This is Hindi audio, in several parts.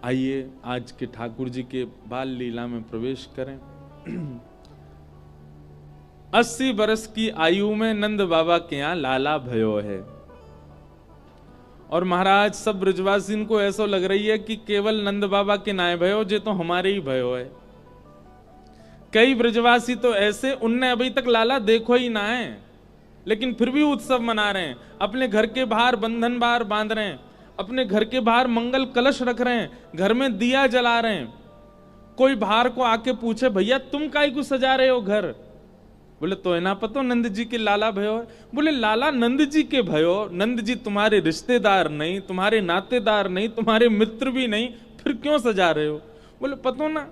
आइए आज के ठाकुर जी के बाल लीला में प्रवेश करें। 80 वर्ष की आयु में नंद बाबा के यहाँ लाला भयो है, और महाराज सब ब्रजवासी को ऐसा लग रही है कि केवल नंद बाबा के नाय भयो, जे तो हमारे ही भयो है। कई ब्रजवासी तो ऐसे, उनने अभी तक लाला देखो ही ना है, लेकिन फिर भी उत्सव मना रहे हैं। अपने घर के बाहर बंधन बार बांध रहे हैं, अपने घर के बाहर मंगल कलश रख रहे हैं, घर में दिया जला रहे हैं। कोई बाहर को आके पूछे, भैया तुम काहे को सजा रहे हो घर? बोले तो है ना पतो नंद जी के लाला भयो है। बोले लाला नंद जी के भयो? नंद जी तुम्हारे रिश्तेदार नहीं, तुम्हारे नातेदार नहीं, तुम्हारे मित्र भी नहीं, फिर क्यों सजा रहे हो? बोले पतो ना,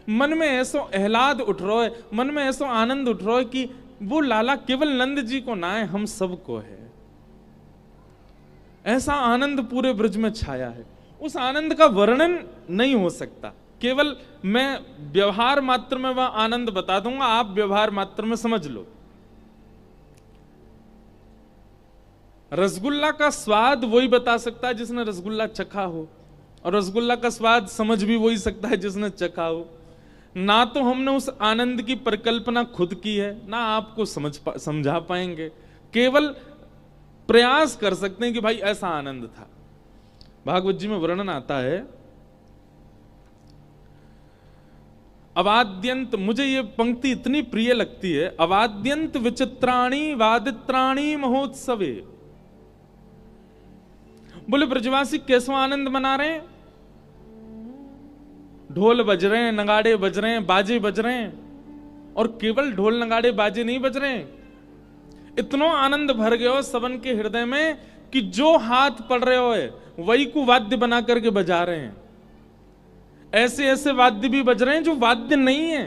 मन में ऐसो एहलाद उठ रहा है, मन में ऐसो आनंद उठ रहा है कि वो लाला केवल नंद जी को ना है, हम सबको है। ऐसा आनंद पूरे ब्रज में छाया है। उस आनंद का वर्णन नहीं हो सकता, केवल मैं व्यवहार मात्र में वह आनंद बता दूंगा, आप व्यवहार मात्र में समझ लो। रसगुल्ला का स्वाद वही बता सकता है जिसने रसगुल्ला चखा हो, और रसगुल्ला का स्वाद समझ भी वही सकता है जिसने चखा हो। ना तो हमने उस आनंद की परिकल्पना खुद की है, ना आपको समझा पाएंगे, केवल प्रयास कर सकते हैं कि भाई ऐसा आनंद था। भागवत जी में वर्णन आता है, अवाद्यंत, मुझे ये पंक्ति इतनी प्रिय लगती है, अवाद्यंत विचित्राणी वादित्राणी महोत्सवे। बोले ब्रजवासी कैसा आनंद मना रहे हैं? ढोल बज रहे हैं, नगाड़े बज रहे हैं, बाजे बज रहे हैं, और केवल ढोल नगाड़े बाजे नहीं बज रहे हैं, इतना आनंद भर गया हो सबन के हृदय में कि जो हाथ पड़ रहे हो वही को वाद्य बना करके बजा रहे हैं। ऐसे ऐसे वाद्य भी बज रहे हैं जो वाद्य नहीं है।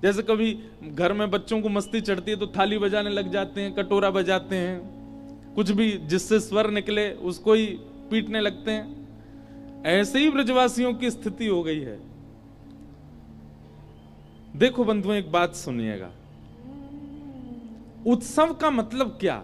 जैसे कभी घर में बच्चों को मस्ती चढ़ती है तो थाली बजाने लग जाते हैं, कटोरा बजाते हैं, कुछ भी जिससे स्वर निकले उसको ही पीटने लगते हैं। ऐसे ही ब्रजवासियों की स्थिति हो गई है। देखो बंधुओं, एक बात सुनिएगा, उत्सव का मतलब क्या?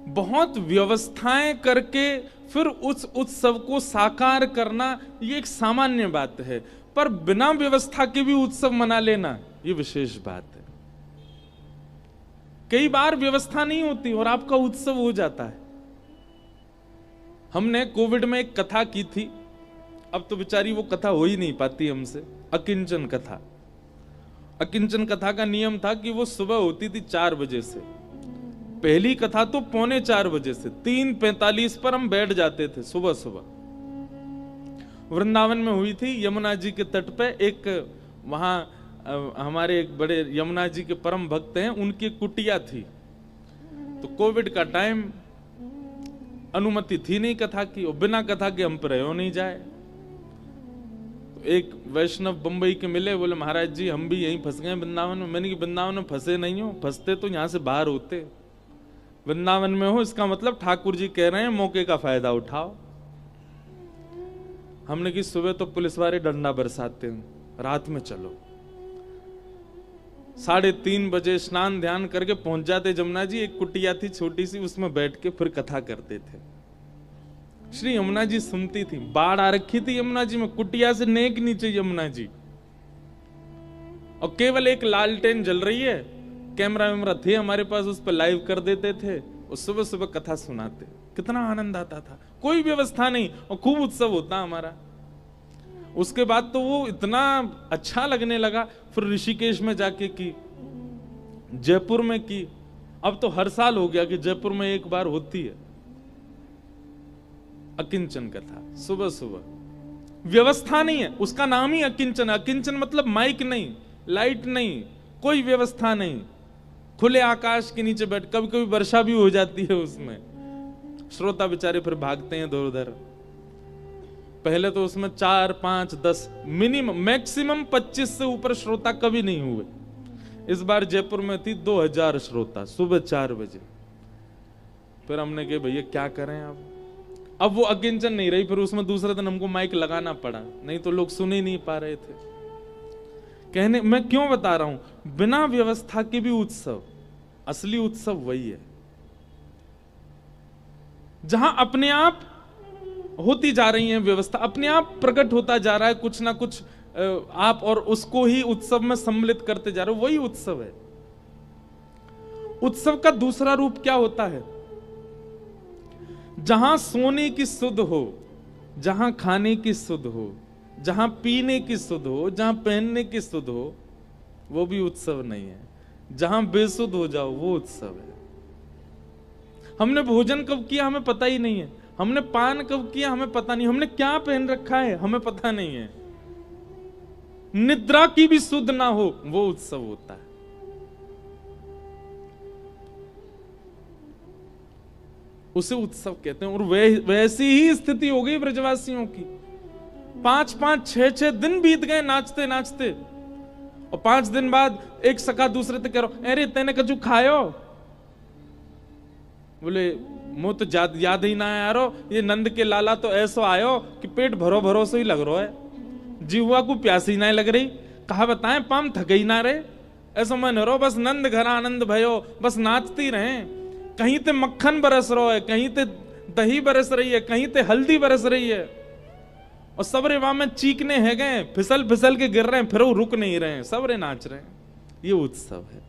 बहुत व्यवस्थाएं करके फिर उस उत्सव को साकार करना, ये एक सामान्य बात है, पर बिना व्यवस्था के भी उत्सव मना लेना ये विशेष बात है। कई बार व्यवस्था नहीं होती और आपका उत्सव हो जाता है। हमने कोविड में एक कथा की थी, अब तो बेचारी वो कथा हो ही नहीं पाती हमसे, अकिंचन कथा। अकिंचन कथा का नियम था कि वो सुबह होती थी 4 बजे से, पहली कथा तो 3:45 बजे से 3:45 पर हम बैठ जाते थे सुबह सुबह। वृंदावन में हुई थी, यमुना जी के तट पे एक, वहां हमारे एक बड़े यमुना जी के परम भक्त हैं, उनकी कुटिया थी। तो कोविड का टाइम, अनुमति थी नहीं कथा की, और बिना कथा के हम पर रहो नहीं जाए। तो एक वैष्णव बंबई के मिले, बोले महाराज जी हम भी यहीं फंस गए वृंदावन में। मैंने कि वृंदावन में फंसे नहीं हो, फंसते तो यहां से बाहर होते, वृंदावन में हो, इसका मतलब ठाकुर जी कह रहे हैं मौके का फायदा उठाओ। हमने कि सुबह तो पुलिस वाले डंडा बरसाते हैं, रात में चलो। 3:30 बजे स्नान ध्यान करके पहुंच जाते यमुना जी। एक कुटिया थी छोटी सी, उसमें बैठ के फिर कथा करते थे। श्री यमुना जी सुनती थी, बाढ़ आ रखी थी यमुना जी में, कुटिया से नेक नीचे यमुना जी, और केवल एक लालटेन जल रही है, कैमरा वैमरा थे हमारे पास, उस पर लाइव कर देते थे और सुबह सुबह कथा सुनाते। कितना आनंद आता था, कोई व्यवस्था नहीं, और खूब उत्सव होता हमारा। उसके बाद तो वो इतना अच्छा लगने लगा, फिर ऋषिकेश में जाके की, जयपुर में की, अब तो हर साल हो गया कि जयपुर में एक बार होती है अकिंचन कथा सुबह सुबह। व्यवस्था नहीं है, उसका नाम ही अकिंचन। अकिंचन मतलब माइक नहीं, लाइट नहीं, कोई व्यवस्था नहीं, खुले आकाश के नीचे बैठ, कभी कभी वर्षा भी हो जाती है उसमें, श्रोता बेचारे फिर भागते हैं इधर उधर। पहले तो उसमें 4, 5, 10 मिनिमम, मैक्सिमम 25 से ऊपर श्रोता कभी नहीं हुए। इस बार जयपुर में थी 2000 श्रोता सुबह 4 बजे। फिर हमने कहा भैया क्या करें अब वो अकिंचन नहीं रही, फिर उसमें दूसरे दिन हमको माइक लगाना पड़ा, नहीं तो लोग सुन ही नहीं पा रहे थे। कहने मैं क्यों बता रहा हूं, बिना व्यवस्था के भी उत्सव, असली उत्सव वही है जहां अपने आप होती जा रही है व्यवस्था, अपने आप प्रकट होता जा रहा है कुछ ना कुछ, आप और उसको ही उत्सव में सम्मिलित करते जा रहे हो, वही उत्सव है। उत्सव का दूसरा रूप क्या होता है? जहां सोने की सुध हो, जहां खाने की सुध हो, जहां पीने की सुध हो, जहां पहनने की सुध हो, वो भी उत्सव नहीं है। जहां बेसुध हो जाओ वो उत्सव है। हमने भोजन कब किया हमें पता ही नहीं है, हमने पान कब किया हमें पता नहीं, हमने क्या पहन रखा है हमें पता नहीं है। निद्रा की भी सुध ना हो वो उत्सव होता है। उसे उत्सव कहते हैं। और वैसी ही स्थिति हो गई ब्रजवासियों की। 5-5, 6-6 दिन बीत गए नाचते नाचते, और 5 दिन बाद एक सखा दूसरे से कह रहा, अरे तेने कछु खायो? बोले मुझे तो याद ही ना आया, ये नंद के लाला तो ऐसो आयो कि पेट भरो भरो से ही लग रहा है, जीवा को प्यासी ना लग रही, कहा बताएं पाम थक ही ना रहे, ऐसा मन रो बस नंद घर आनंद भयो, बस नाचती रहे। कहीं ते मक्खन बरस रहा है, कहीं ते दही बरस रही है, कहीं ते हल्दी बरस रही है, और सब रे वहां में चीखने है गए, फिसल फिसल के गिर रहे हैं, फिर वो रुक नहीं रहे हैं, सब रे नाच रहे हैं। ये उत्सव है।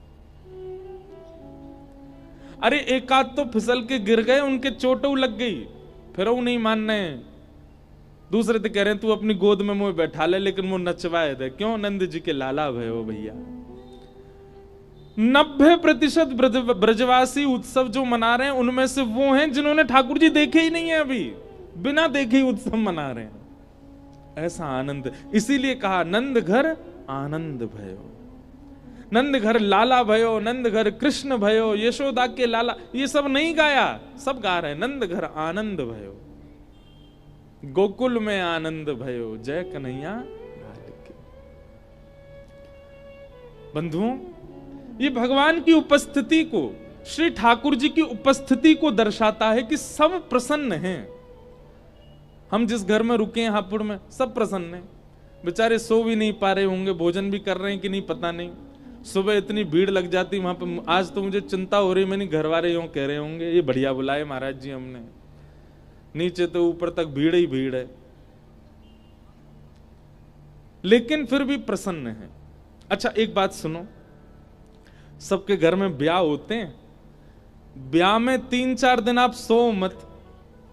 अरे एक आध तो फिसल के गिर गए, उनके चोटों लग गई, फिर वो नहीं मान रहे हैं। दूसरे तो कह रहे हैं तू अपनी गोद में मुझे बैठा ले, लेकिन वो नचवाए दे। क्यों? नंद जी के लाला भयो भैया। 90% ब्रजवासी उत्सव जो मना रहे हैं उनमें से वो हैं जिन्होंने ठाकुर जी देखे ही नहीं है, अभी बिना देखे ही उत्सव मना रहे हैं। ऐसा आनंद, इसीलिए कहा नंद घर आनंद भयो, नंद घर लाला भयो, नंद घर कृष्ण भयो, यशोदा के लाला, ये सब नहीं गाया, सब गा रहे हैं नंद घर आनंद भयो, गोकुल में आनंद भयो, जय कन्हैया लाल की। बंधुओं, ये भगवान की उपस्थिति को, श्री ठाकुर जी की उपस्थिति को दर्शाता है कि सब प्रसन्न हैं। हम जिस घर में रुके हैं हापुड़ में, सब प्रसन्न हैं। बेचारे सो भी नहीं पा रहे होंगे, भोजन भी कर रहे हैं कि नहीं पता नहीं। सुबह इतनी भीड़ लग जाती वहां पर, आज तो मुझे चिंता हो रही, मैंने घर वाले यूं कह रहे होंगे ये बढ़िया बुलाए महाराज जी हमने, नीचे तो ऊपर तक भीड़ ही भीड़ है, लेकिन फिर भी प्रसन्न है। अच्छा एक बात सुनो, सबके घर में ब्याह होते हैं, ब्याह में 3-4 दिन आप सो मत,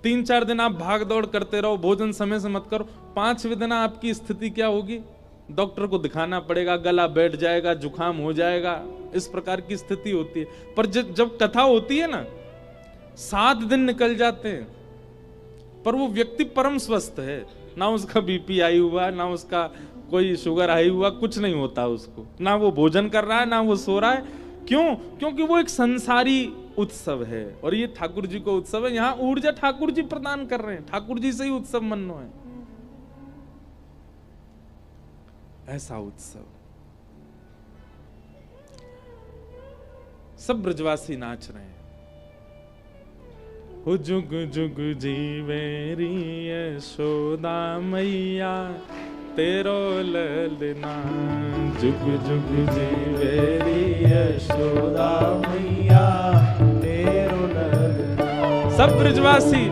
3-4 दिन आप भाग दौड़ करते रहो, भोजन समय से मत करो, 5वें दिन आपकी स्थिति क्या होगी? डॉक्टर को दिखाना पड़ेगा, गला बैठ जाएगा, जुकाम हो जाएगा, इस प्रकार की स्थिति होती है। पर जब कथा होती है ना, 7 दिन निकल जाते हैं, पर वो व्यक्ति परम स्वस्थ है, ना उसका बीपी हाई हुआ, ना उसका कोई शुगर हाई हुआ, कुछ नहीं होता उसको, ना वो भोजन कर रहा है, ना वो सो रहा है। क्यों? क्योंकि वो एक संसारी उत्सव है, और ये ठाकुर जी को उत्सव है। यहां ऊर्जा ठाकुर जी प्रदान कर रहे हैं, ठाकुर जी से ही उत्सव मनो है। ऐसा उत्सव, सब ब्रजवासी नाच रहे हैं। हो जुग जुग जीवेरी यशोदा मैया, तेरो ललना, जुग जुग जीवेरी यशोदा मैया, तेरो ललना। सब ब्रजवासी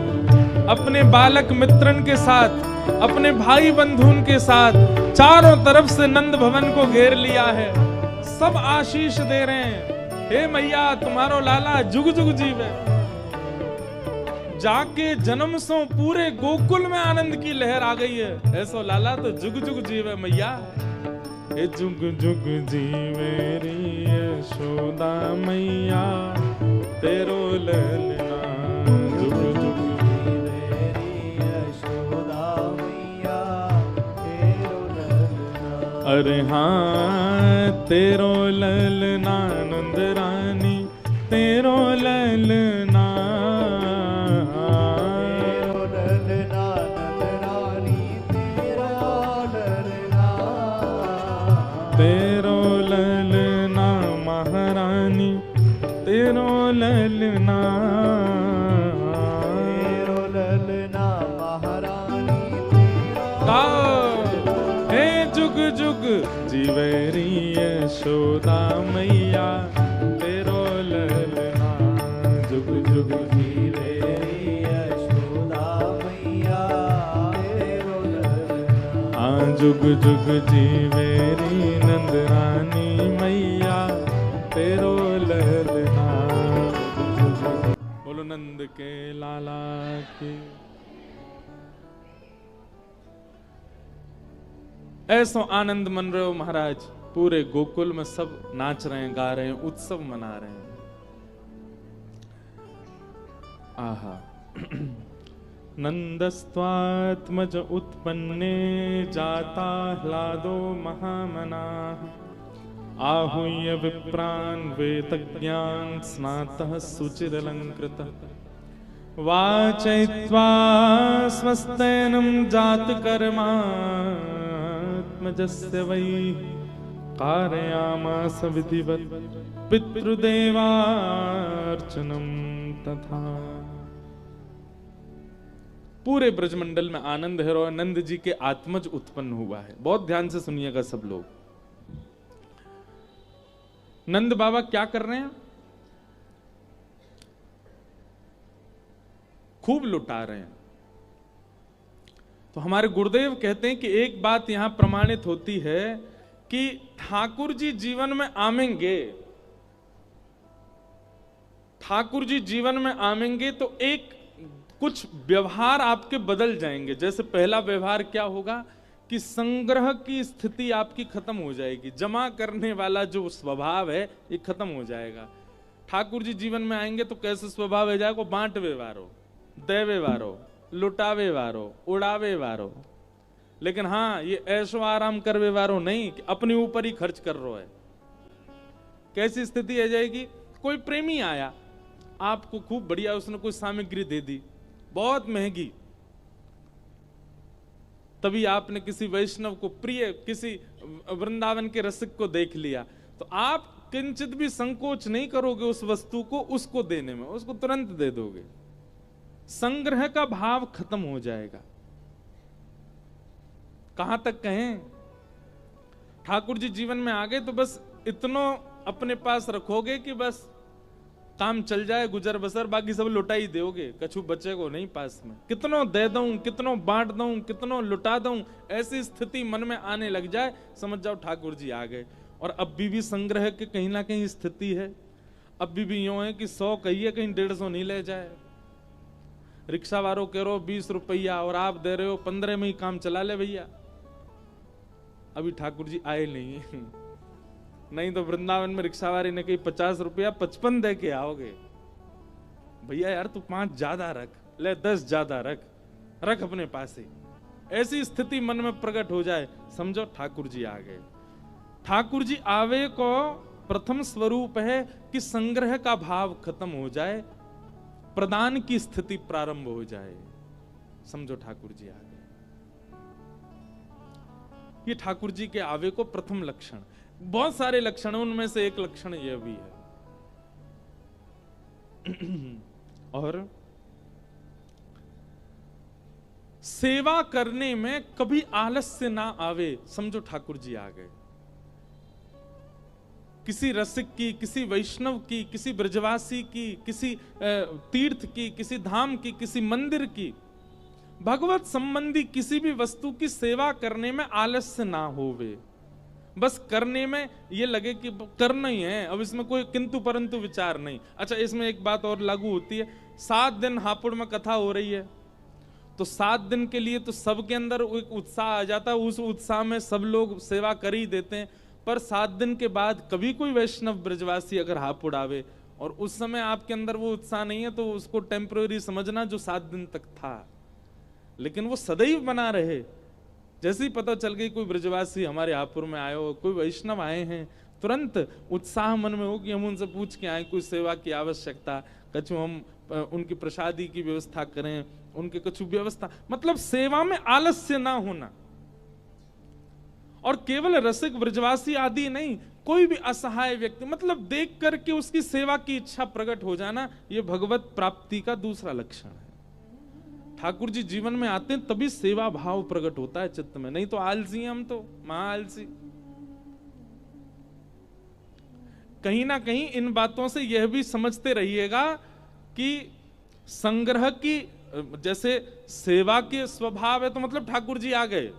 अपने बालक मित्रन के साथ, अपने भाई बंधुन के साथ चारों तरफ से नंद भवन को घेर लिया है। सब आशीष दे रहे हैं, हे मैया तुम्हारो लाला जुग जुग जीवे। जाके जन्म सो पूरे गोकुल में आनंद की लहर आ गई है, ऐसो लाला तो जुग जुग जीवे मैया। हे जुग जुग जीवे री यशोदा मैया, तेरो ललना, जुग जुग जीवे री यशोदा मैया, तेरो ललना। अरे हाँ तेरो ललना नंद रानी, तेरो ललना, तेरो ललना महारानी, तेरो ललना, तेरो ललना महारानी, हे जुग जुग जीवेरी यशोदा मैया, तेरो ललना, जुग जुग जीवेरी यशोदा मैया, जुग जुग जीवे री नंद रानी मैया तेरो ललना। बोलो नंद के लाला की। ऐसो आनंद मन रहे हो महाराज, पूरे गोकुल में सब नाच रहे हैं, गा रहे हैं, उत्सव मना रहे हैं। आहा। नंदस्त्वात्मज उत्पन्ने जाता ह्लादो महामनाः। आहूय विप्रान् वेदज्ञान् स्नातः सुचिरलंकृतः। वाचयित्वा स्वस्तेनं जातकर्मात्मजस्य वै कारयामास विधिवत् पितृदेवार्चनं तथा। पूरे ब्रजमंडल में आनंद है और नंद जी के आत्मज उत्पन्न हुआ है। बहुत ध्यान से सुनिएगा सब लोग। नंद बाबा क्या कर रहे हैं? खूब लुटा रहे हैं। तो हमारे गुरुदेव कहते हैं कि एक बात यहां प्रमाणित होती है कि ठाकुर जी जीवन में आवेंगे, ठाकुर जी जीवन में आवेंगे तो एक कुछ व्यवहार आपके बदल जाएंगे। जैसे पहला व्यवहार क्या होगा कि संग्रह की स्थिति आपकी खत्म हो जाएगी, जमा करने वाला जो स्वभाव है ये खत्म हो जाएगा। ठाकुर जी जीवन में आएंगे तो कैसे स्वभाव हो जाएगा? बांटवे वारो, देवे वारो, लुटावे वारो, उड़ावे वारो। लेकिन हाँ, ये ऐशो आराम करवे वारो नहीं कि अपने ऊपर ही खर्च कर रहा है। कैसी स्थिति आ जाएगी? कोई प्रेमी आया, आपको खूब बढ़िया उसने कोई सामग्री दे दी, बहुत महंगी। तभी आपने किसी वैष्णव को, प्रिय किसी वृंदावन के रसिक को देख लिया, तो आप किंचित भी संकोच नहीं करोगे उस वस्तु को उसको देने में, उसको तुरंत दे दोगे। संग्रह का भाव खत्म हो जाएगा। कहां तक कहें? ठाकुर जी जीवन में आ गए तो बस इतना अपने पास रखोगे कि बस काम चल जाए, गुजर बसर, बाकी सब लुटा ही दोगे, कछु बचेगो नहीं पास में। कितनों दे दूं, कितनों बांट दूं, कितनों लुटा दूं, ऐसी स्थिति मन में आने लग जाए, समझ जाओ ठाकुर जी आ गए। और अब भी संग्रह के कहीं ना कहीं स्थिति है। अब भी यूं है कि 100 कहिए, कहीं 150 नहीं ले जाए। रिक्शा वालों कह रहे 20 रुपया और आप दे रहे हो 15 में ही काम चला ले भैया। अभी ठाकुर जी आए नहीं नहीं तो वृंदावन में रिक्शा वाले ने कही 50 रुपया 55 दे के आओगे। भैया यार तू 5 ज्यादा रख, ले 10 ज्यादा रख अपने पास ही। ऐसी स्थिति मन में प्रकट हो जाए, समझो ठाकुर जी आ गए। ठाकुर जी आवे को प्रथम स्वरूप है कि संग्रह का भाव खत्म हो जाए, प्रदान की स्थिति प्रारंभ हो जाए। समझो ठाकुर जी आ गए। ये ठाकुर जी के आवे को प्रथम लक्षण। बहुत सारे लक्षण, उनमें से एक लक्षण यह भी है। और सेवा करने में कभी आलस्य ना आवे, समझो ठाकुर जी आ गए। किसी रसिक की, किसी वैष्णव की, किसी ब्रजवासी की, किसी तीर्थ की, किसी धाम की, किसी मंदिर की, भगवत संबंधी किसी भी वस्तु की सेवा करने में आलस्य ना होवे। बस करने में ये लगे कि करना ही है, अब इसमें कोई किंतु परंतु विचार नहीं। अच्छा, इसमें एक बात और लागू होती है। 7 दिन हापुड़ में कथा हो रही है, तो 7 दिन के लिए तो सबके अंदर एक उत्साह आ जाता है, उस उत्साह में सब लोग सेवा कर ही देते हैं। पर 7 दिन के बाद कभी कोई वैष्णव ब्रजवासी अगर हापुड़ आवे और उस समय आपके अंदर वो उत्साह नहीं है, तो उसको टेम्पररी समझना जो 7 दिन तक था, लेकिन वो सदैव बना रहे। जैसे ही पता चल गई कोई ब्रजवासी हमारे हापुड़ में आए हो, कोई वैष्णव आए हैं, तुरंत उत्साह मन में हो कि हम उनसे पूछ के आए कोई सेवा की आवश्यकता, कछु हम उनकी प्रसादी की व्यवस्था करें, उनके कछु व्यवस्था, मतलब सेवा में आलस्य ना होना। और केवल रसिक ब्रजवासी आदि नहीं, कोई भी असहाय व्यक्ति, मतलब देख करके उसकी सेवा की इच्छा प्रकट हो जाना, यह भगवत प्राप्ति का दूसरा लक्षण है। ठाकुर जी जीवन में आते हैं तभी सेवा भाव प्रकट होता है चित्त में, नहीं तो आलसी हम तो महा आलसी। कहीं ना कहीं इन बातों से यह भी समझते रहिएगा कि संग्रह की, जैसे सेवा के स्वभाव है तो मतलब ठाकुर जी आ गए,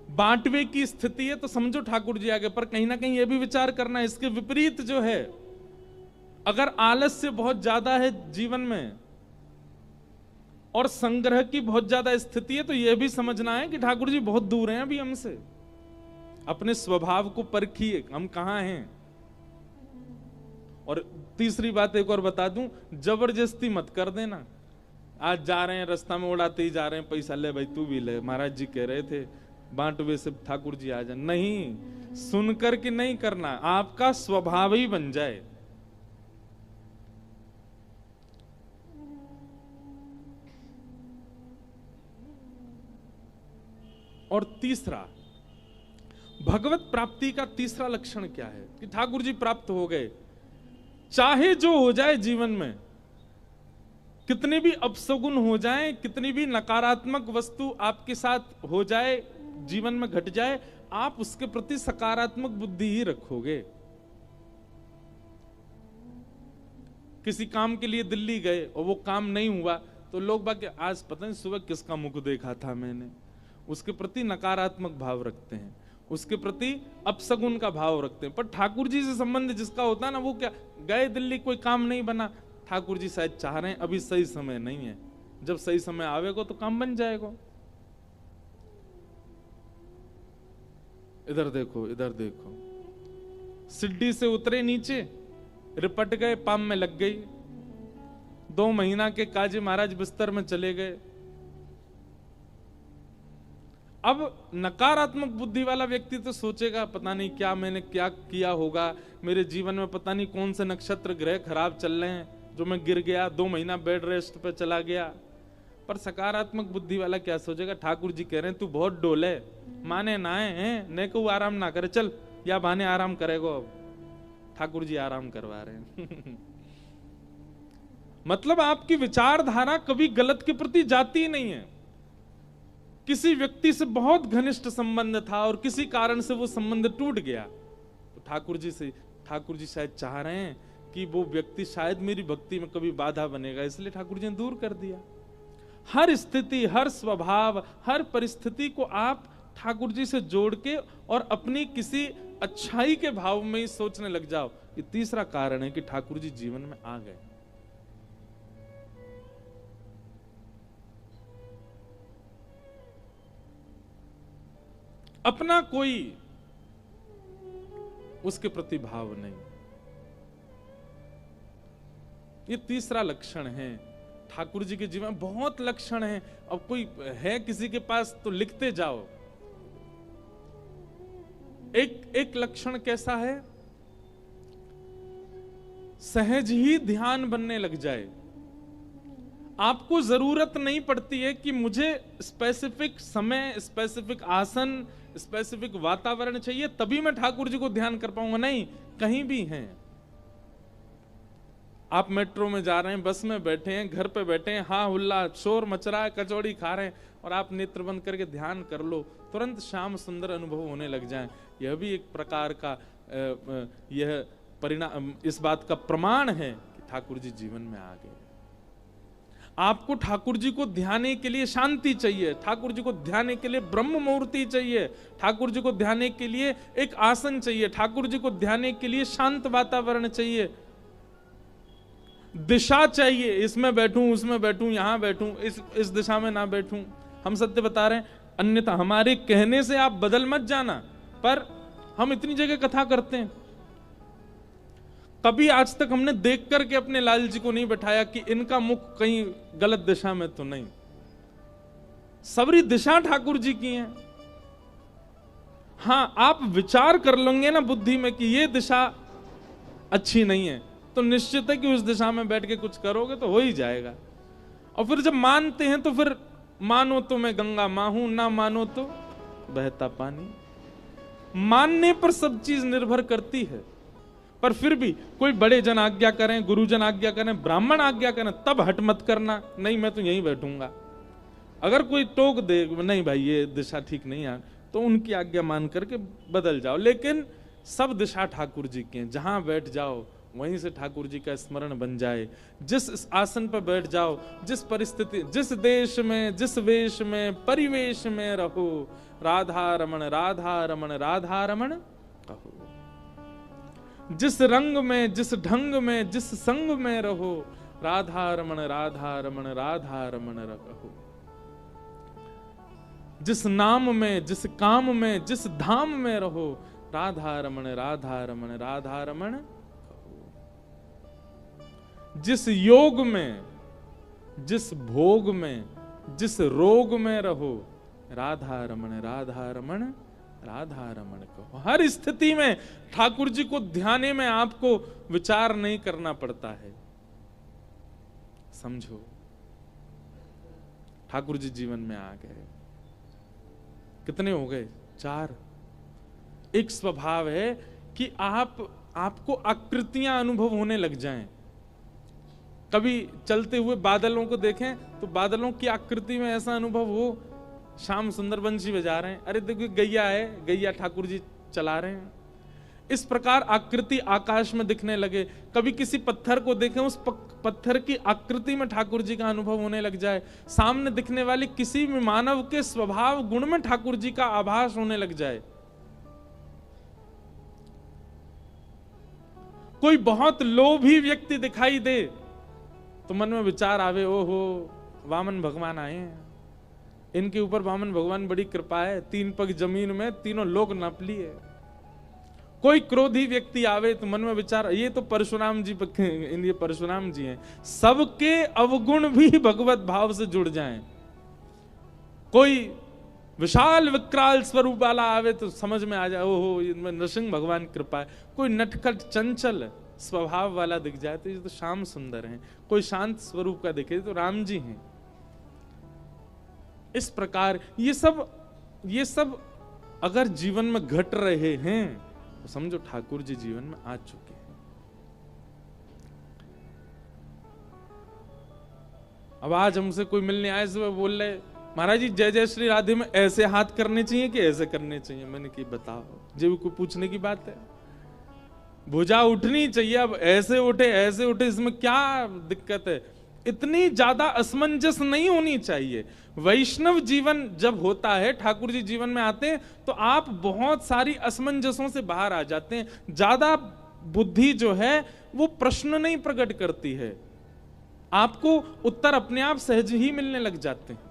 बांटवे की स्थिति है तो समझो ठाकुर जी आगे, पर कहीं ना कहीं यह भी विचार करना है इसके विपरीत जो है, अगर आलस्य बहुत ज्यादा है जीवन में और संग्रह की बहुत ज्यादा स्थिति है, तो यह भी समझना है कि ठाकुर जी बहुत दूर हैं अभी हमसे। अपने स्वभाव को परखिए, हम कहां हैं। और तीसरी बात एक और बता दूं, जबरदस्ती मत कर देना। आज जा रहे हैं, रास्ता में उड़ाते ही जा रहे हैं, पैसा ले भाई तू भी ले, महाराज जी कह रहे थे बांटवे से ठाकुर जी आ जाए। नहीं, सुनकर के नहीं करना, आपका स्वभाव ही बन जाए। और तीसरा, भगवत प्राप्ति का तीसरा लक्षण क्या है कि ठाकुर जी प्राप्त हो गए, चाहे जो हो जाए जीवन में, कितने भी अपशगुन हो जाए, कितनी भी नकारात्मक वस्तु आपके साथ हो जाए, जीवन में घट जाए, आप उसके प्रति सकारात्मक बुद्धि ही रखोगे। किसी काम के लिए दिल्ली गए और वो काम नहीं हुआ, तो लोग बाकी आज पता नहीं सुबह किसका मुख देखा था मैंने, उसके प्रति नकारात्मक भाव रखते हैं, उसके प्रति अपशगुन का भाव रखते हैं। पर ठाकुर जी से संबंध जिसका होता है ना, वो क्या, गए दिल्ली कोई काम नहीं बना, ठाकुर जी शायद चाह रहे हैं अभी सही समय नहीं है, जब सही समय आवेगा तो काम बन जाएगा। इधर देखो, इधर देखो, सिड्डी से उतरे नीचे, रिपट गए, पाम में लग गई, 2 महीना के काजी महाराज बिस्तर में चले गए। अब नकारात्मक बुद्धि वाला व्यक्ति तो सोचेगा पता नहीं क्या मैंने क्या किया होगा, मेरे जीवन में पता नहीं कौन से नक्षत्र ग्रह खराब चल रहे हैं जो मैं गिर गया, 2 महीना बेड रेस्ट पे चला गया। पर सकारात्मक बुद्धि वाला क्या सोचेगा, ठाकुर जी कह रहे हैं तू बहुत डोले, माने ना है ने को आराम ना करे, चल या बहाने आराम करेगा। अब ठाकुर जी आराम करवा रहे हैं। मतलब आपकी विचारधारा कभी गलत के प्रति जाती ही नहीं है। किसी व्यक्ति से बहुत घनिष्ठ संबंध था और किसी कारण से वो संबंध टूट गया, तो ठाकुर जी शायद चाह रहे हैं कि वो व्यक्ति शायद मेरी भक्ति में कभी बाधा बनेगा, इसलिए ठाकुर जी ने दूर कर दिया। हर स्थिति, हर स्वभाव, हर परिस्थिति को आप ठाकुर जी से जोड़ के और अपनी किसी अच्छाई के भाव में ही सोचने लग जाओ। ये तीसरा कारण है कि ठाकुर जी जीवन में आ गए। अपना कोई उसके प्रति भाव नहीं, ये तीसरा लक्षण है ठाकुर जी के जीवन में। बहुत लक्षण है, अब कोई है किसी के पास तो लिखते जाओ। एक लक्षण कैसा है, सहज ही ध्यान बनने लग जाए। आपको जरूरत नहीं पड़ती है कि मुझे स्पेसिफिक समय, स्पेसिफिक आसन, स्पेसिफिक वातावरण चाहिए तभी मैं ठाकुर जी को ध्यान कर पाऊंगा। नहीं, कहीं भी हैं आप, मेट्रो में जा रहे हैं, बस में बैठे हैं, घर पे बैठे हैं, हाँ हुल्ला शोर मच रहा है, कचौड़ी खा रहे हैं, और आप नेत्र बंद करके ध्यान कर लो, तुरंत श्याम सुंदर अनुभव होने लग जाए। यह भी एक प्रकार का यह परिणाम, इस बात का प्रमाण है कि ठाकुर जी जीवन में आ गए। आपको ठाकुर जी को ध्याने के लिए शांति चाहिए, ठाकुर जी को ध्याने के लिए ब्रह्म मूर्ति चाहिए, ठाकुर जी को ध्याने के लिए एक आसन चाहिए, ठाकुर जी को ध्याने के लिए शांत वातावरण चाहिए, दिशा चाहिए, इसमें बैठूं, उसमें बैठूं, यहां बैठूं, इस दिशा में ना बैठूं। हम सत्य बता रहे हैं, अन्यथा हमारे कहने से आप बदल मत जाना, पर हम इतनी जगह कथा करते हैं, कभी आज तक हमने देख करके अपने लाल जी को नहीं बैठाया कि इनका मुख कहीं गलत दिशा में तो नहीं। सबरी दिशा ठाकुर जी की है। हां, आप विचार कर लेंगे ना बुद्धि में कि ये दिशा अच्छी नहीं है, तो निश्चित है कि उस दिशा में बैठ के कुछ करोगे तो हो ही जाएगा। और फिर जब मानते हैं तो फिर मानो तो मैं गंगा मां हूं, ना मानो तो बहता पानी। मानने पर सब चीज निर्भर करती है। पर फिर भी कोई बड़े जन आज्ञा करें, गुरुजन आज्ञा करें, ब्राह्मण आज्ञा करें, तब हट मत करना, नहीं मैं तो यहीं बैठूंगा। अगर कोई टोक दे नहीं भाई ये दिशा ठीक नहीं है, तो उनकी आज्ञा मान करके बदल जाओ। लेकिन सब दिशा ठाकुर जी की हैं, जहां बैठ जाओ वहीं से ठाकुर जी का स्मरण बन जाए। जिस आसन पर बैठ जाओ, जिस परिस्थिति, जिस देश में, जिस वेश में, परिवेश में रहो, राधा रमण राधा रमण राधा रमण कहो। जिस रंग में, जिस ढंग में, जिस संग में रहो, राधा रमण राधा रमण राधा रमण कहो। जिस नाम में, जिस काम में, जिस धाम में रहो, राधा रमण राधा रमण राधा रमण कहो। जिस योग में, जिस भोग में, जिस रोग में रहो, राधा रमण राधा रमण राधा रमण कहो। हर स्थिति में ठाकुर जी को ध्यान में आपको विचार नहीं करना पड़ता है। समझो, ठाकुर जी जीवन में आ गए। कितने हो गए? 4। एक स्वभाव है कि आपको आकृतियां अनुभव होने लग जाएं। कभी चलते हुए बादलों को देखें तो बादलों की आकृति में ऐसा अनुभव हो, श्याम सुंदर बंशी बजा रहे हैं, अरे देखो गैया है, गैया ठाकुर जी चला रहे हैं। इस प्रकार आकृति आकाश में दिखने लगे। कभी किसी पत्थर को देखें, उस पत्थर की आकृति में ठाकुर जी का अनुभव होने लग जाए। सामने दिखने वाले किसी भी मानव के स्वभाव गुण में ठाकुर जी का आभास होने लग जाए। कोई बहुत लोभी व्यक्ति दिखाई दे तो मन में विचार आवे, ओहो वामन भगवान आए हैं, इनके ऊपर वामन भगवान बड़ी कृपा है, 3 पग जमीन में तीनों लोग नाप लिए। कोई क्रोधी व्यक्ति आवे तो मन में विचार, ये तो परशुराम जी, ये परशुराम जी हैं। सबके अवगुण भी भगवत भाव से जुड़ जाएं। कोई विशाल विकराल स्वरूप वाला आवे तो समझ में आ जाए, ओहो इनमें नरसिंह भगवान कृपा है। कोई नटखट चंचल स्वभाव वाला दिख जाए तो ये तो श्याम सुंदर हैं। कोई शांत स्वरूप का दिखे तो राम जी हैं। इस प्रकार ये सब अगर जीवन में घट रहे हैं तो समझो ठाकुर जी जीवन में आ चुके हैं। अब आज हमसे कोई मिलने आए से बोल रहे, महाराज जी जय जय श्री राधे में ऐसे हाथ करने चाहिए कि ऐसे करने चाहिए? मैंने कि बताओ, जब कोई पूछने की बात है, भुजा उठनी चाहिए। अब ऐसे उठे ऐसे उठे, इसमें क्या दिक्कत है? इतनी ज्यादा असमंजस नहीं होनी चाहिए। वैष्णव जीवन जब होता है, ठाकुर जी जीवन में आते हैं तो आप बहुत सारी असमंजसों से बाहर आ जाते हैं। ज्यादा बुद्धि जो है वो प्रश्न नहीं प्रकट करती है, आपको उत्तर अपने आप सहज ही मिलने लग जाते हैं।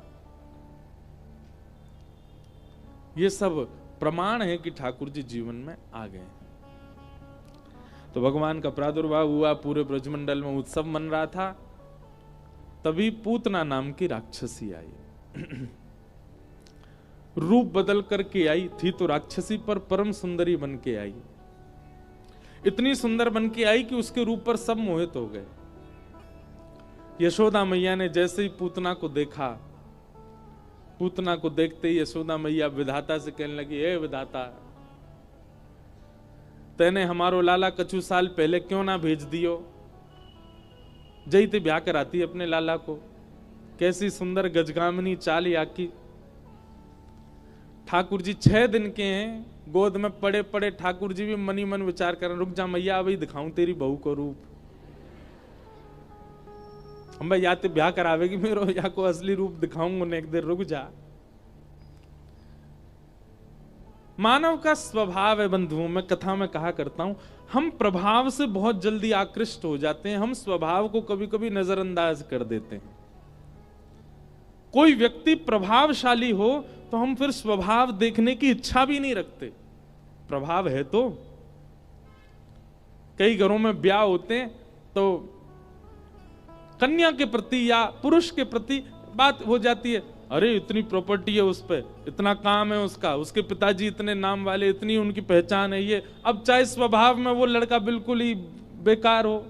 ये सब प्रमाण है कि ठाकुर जी जीवन में आ गए हैं। तो भगवान का प्रादुर्भाव हुआ, पूरे ब्रजमंडल में उत्सव मन रहा था। तभी पूतना नाम की राक्षसी आई। रूप बदल करके आई थी तो राक्षसी, पर परम सुंदरी बन के आई। इतनी सुंदर बन के आई कि उसके रूप पर सब मोहित हो गए। यशोदा मैया ने जैसे ही पूतना को देखा, पूतना को देखते ही यशोदा मैया विधाता से कहने लगी, हे विधाता, तेने हमारो लाला कछु साल पहले क्यों ना भेज दियो? जई ते ब्याह कराती अपने लाला को। कैसी सुंदर गजगामिनी चाल याकी। ठाकुर जी 6 दिन के हैं, गोद में पड़े पड़े ठाकुर जी भी मनी मन विचार कर, रुक जा मैया, अभी दिखाऊं तेरी बहू को रूप। हम भाई या तो ब्याह करावेगी मेरो, या को असली रूप दिखाऊंगा एक देर, रुक जा। मानव का स्वभाव है बंधुओं, मैं कथा में कहा करता हूं, हम प्रभाव से बहुत जल्दी आकृष्ट हो जाते हैं। हम स्वभाव को कभी कभी नजरअंदाज कर देते हैं। कोई व्यक्ति प्रभावशाली हो तो हम फिर स्वभाव देखने की इच्छा भी नहीं रखते। प्रभाव है तो कई घरों में ब्याह होते हैं तो कन्या के प्रति या पुरुष के प्रति बात हो जाती है, अरे इतनी प्रॉपर्टी है उस पे, इतना काम है उसका, उसके पिताजी इतने नाम वाले, इतनी उनकी पहचान है ये। अब चाहे स्वभाव में वो लड़का बिल्कुल ही बेकार हो,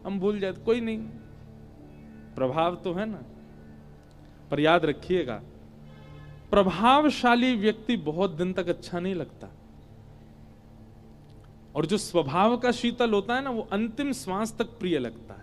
हम भूल जाते, कोई नहीं, प्रभाव तो है ना। पर याद रखिएगा, प्रभावशाली व्यक्ति बहुत दिन तक अच्छा नहीं लगता, और जो स्वभाव का शीतल होता है ना, वो अंतिम श्वास तक प्रिय लगता है।